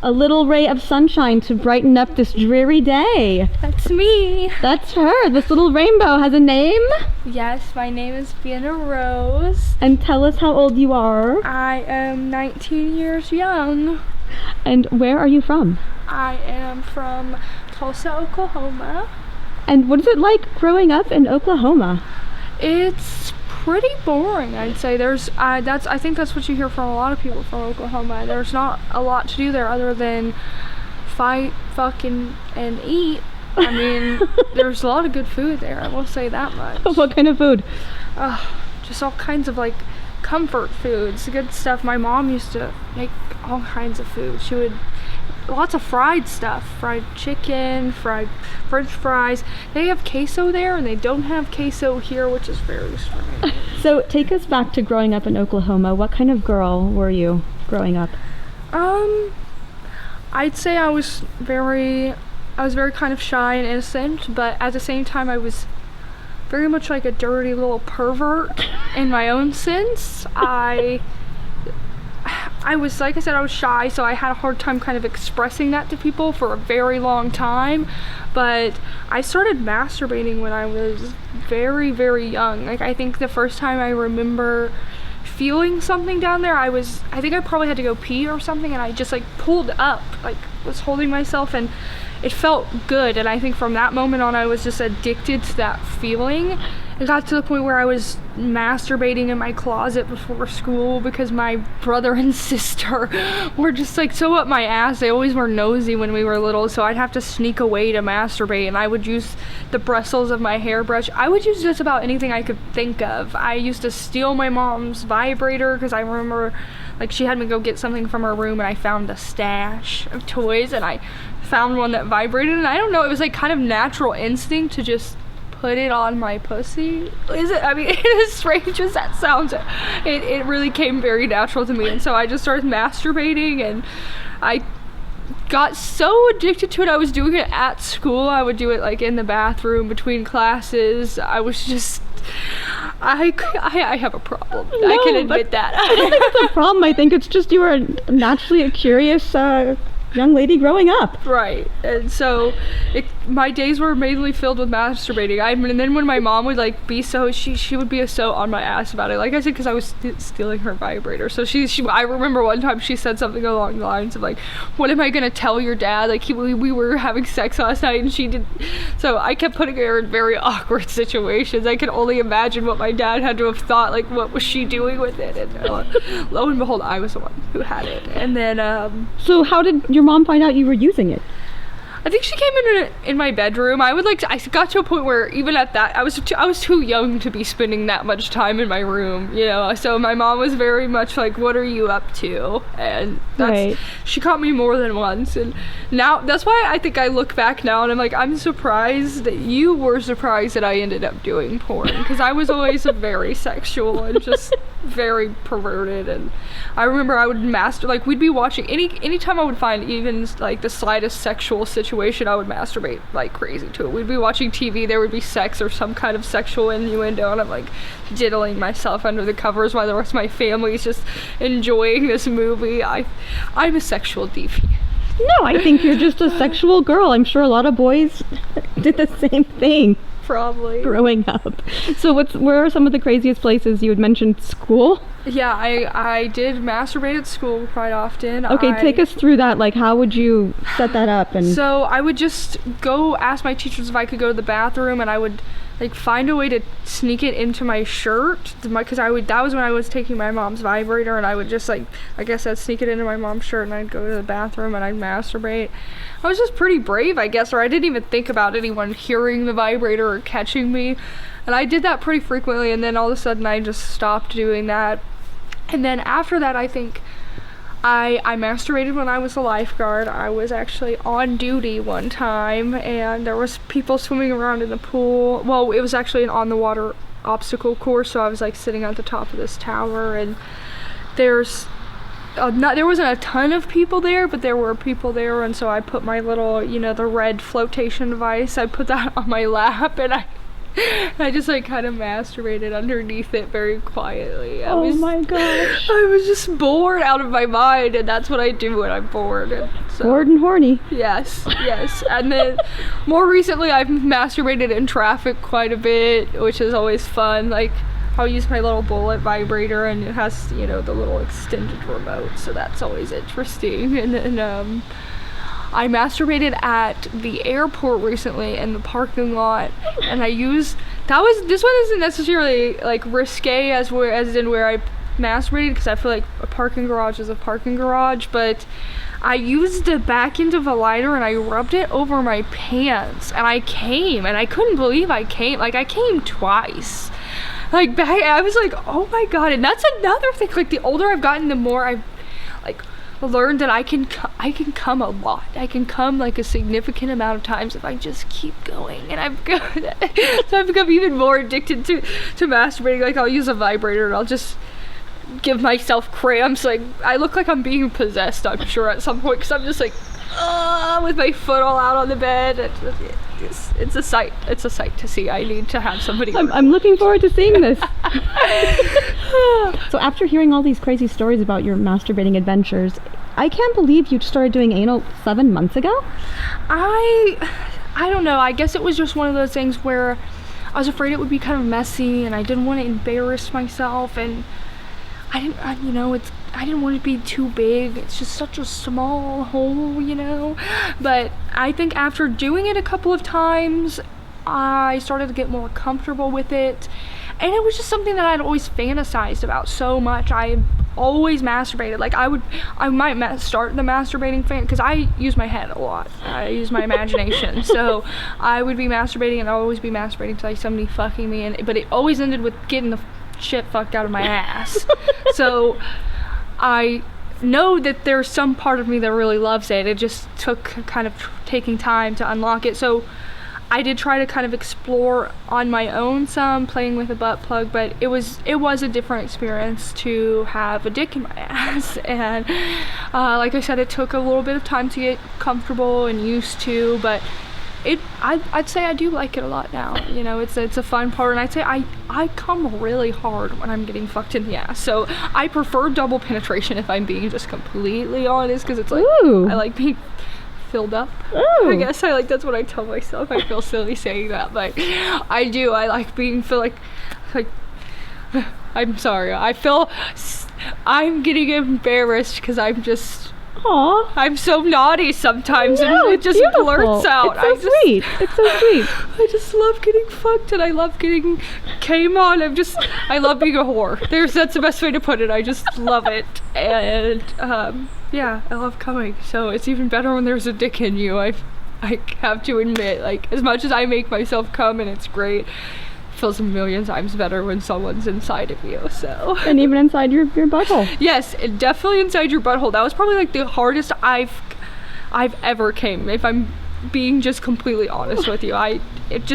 A little ray of sunshine to brighten up this dreary day. That's me. That's her. This little rainbow has a name. Yes, my name is Vienna Rose. And tell us how old you are. I am 19 years young. And where are you from? I am from Tulsa, Oklahoma. And what is it like growing up in Oklahoma? It's pretty boring, I'd say. I think that's what you hear from a lot of people from Oklahoma. There's not a lot to do there other than fight, fuck, and eat. I mean, there's a lot of good food there, I will say that much. What kind of food? Just all kinds of like comfort foods, good stuff. My mom used to make all kinds of food. She would lots of fried stuff, fried chicken, fried french fries. They have queso there and they don't have queso here, which is very strange. So take us back to growing up in Oklahoma. What kind of girl were you growing up? I'd say I was very kind of shy and innocent, but at the same time I was very much like a dirty little pervert in my own sense. I was, like I said, I was shy, so I had a hard time kind of expressing that to people for a very long time. But I started masturbating when I was very, very young. Like, I think the first time I remember feeling something down there, I think I probably had to go pee or something, and I just like pulled up, like was holding myself, and it felt good. And I think from that moment on I was just addicted to that feeling. It got to the point where I was masturbating in my closet before school because my brother and sister were just like so up my ass. They always were nosy when we were little, so I'd have to sneak away to masturbate, and I would use the bristles of my hairbrush. I would use just about anything I could think of. I used to steal my mom's vibrator because I remember like she had me go get something from her room and I found a stash of toys and I found one that vibrated, and I don't know, it was like kind of natural instinct to just put it on my pussy. I mean, as strange as that sounds, it really came very natural to me. And so I just started masturbating, and I got so addicted to it. I was doing it at school. I would do it like in the bathroom between classes. I was just I have a problem. No, I can admit that. I don't think it's a problem. I think it's just you were naturally a curious young lady growing up. Right. And so my days were mainly filled with masturbating. And then when my mom would like be so, she would be so on my ass about it. Like I said, because I was stealing her vibrator. So I remember one time she said something along the lines of like, what am I going to tell your dad? Like we were having sex last night and she did. So I kept putting her in very awkward situations. I could only imagine what my dad had to have thought, like what was she doing with it? And lo and behold, I was the one who had it. And then so how did your mom find out you were using it? I think she came in my bedroom. I got to a point where even at that, I was too young to be spending that much time in my room, you know. So my mom was very much like, "What are you up to?" And she caught me more than once. And now that's why I think I look back now and I'm like, I'm surprised that you were surprised that I ended up doing porn, because I was always very sexual and just very perverted. And I remember I would like we'd be watching anytime I would find even like the slightest sexual situation, I would masturbate like crazy to it. We'd be watching TV, there would be sex or some kind of sexual innuendo, and I'm like diddling myself under the covers while the rest of my family is just enjoying this movie. I'm a sexual deviant. No, I think you're just a sexual girl. I'm sure a lot of boys did the same thing. Probably. Growing up. So where are some of the craziest places? You had mentioned school? Yeah, I did masturbate at school quite often. Okay, take us through that. Like, how would you set that up? And so I would just go ask my teachers if I could go to the bathroom, and I would like find a way to sneak it into my shirt, because that was when I was taking my mom's vibrator, and I would just like I said, sneak it into my mom's shirt, and I'd go to the bathroom and I'd masturbate. I was just pretty brave, I guess, or I didn't even think about anyone hearing the vibrator or catching me. And I did that pretty frequently, and then all of a sudden I just stopped doing that. And then after that, I think I masturbated when I was a lifeguard. I was actually on duty one time, and there was people swimming around in the pool. Well, it was actually an on-the-water obstacle course, so I was like sitting at the top of this tower, and there wasn't a ton of people there, but there were people there, and so I put my little, the red flotation device, I put that on my lap, and I just like kind of masturbated underneath it very quietly. Oh my gosh. I was just bored out of my mind, and that's what I do when I'm bored. And so, Bored and horny. yes. And then more recently, I've masturbated in traffic quite a bit, which is always fun. Like, I'll use my little bullet vibrator, and it has, you know, the little extended remote, so that's always interesting. And then I masturbated at the airport recently in the parking lot, and this one isn't necessarily like risque as in where I masturbated, because I feel like a parking garage is a parking garage, but I used the back end of a lighter and I rubbed it over my pants, and I came, and I couldn't believe I came. Like, I came twice. Like, I was like, oh my god. And that's another thing, like, the older I've gotten, the more I've like learned that I can come a lot. I can come like a significant amount of times if I just keep going. And I've become even more addicted to masturbating. Like, I'll use a vibrator and I'll just give myself cramps. Like, I look like I'm being possessed, I'm sure, at some point, because I'm just like, with my foot all out on the bed. It's a sight to see. I need to have somebody. I'm looking forward to seeing this. So after hearing all these crazy stories about your masturbating adventures, I can't believe you started doing anal 7 months ago. I don't know. I guess it was just one of those things where I was afraid it would be kind of messy, and I didn't want to embarrass myself, and I didn't want it to be too big. It's just such a small hole, you know. But I think after doing it a couple of times, I started to get more comfortable with it. And it was just something that I'd always fantasized about so much. I always masturbated. Like, I might start the masturbating fan, because I use my head a lot. I use my imagination. So I would be masturbating, and I'd always be masturbating to like somebody fucking me. But it always ended with getting the shit fucked out of my ass. So I know that there's some part of me that really loves it. It just took kind of taking time to unlock it. So I did try to kind of explore on my own some, playing with a butt plug, but it was a different experience to have a dick in my ass. And like I said, it took a little bit of time to get comfortable and used to, but I'd say I do like it a lot now. You know, it's a fun part, and I'd say I come really hard when I'm getting fucked in the ass. So I prefer double penetration, if I'm being just completely honest, because it's like, ooh, I like being filled up. Ooh. I guess that's what I tell myself. I feel silly saying that, but I do. I like being like I'm sorry. I'm getting embarrassed because Aw. I'm so naughty sometimes, and it just beautiful. blurts out. It's so sweet. It's so sweet. I just love getting fucked, and I love getting came on. I love being a whore. That's the best way to put it. I just love it. And yeah, I love coming. So it's even better when there's a dick in you. I have to admit, like, as much as I make myself come and it's great, feels a million times better when someone's inside of you. So, and even inside your butthole. Yes, definitely inside your butthole. That was probably like the hardest I've ever came, if I'm being just completely honest with you. It's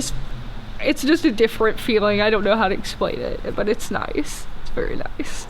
just a different feeling. I don't know how to explain it, but it's nice. It's very nice.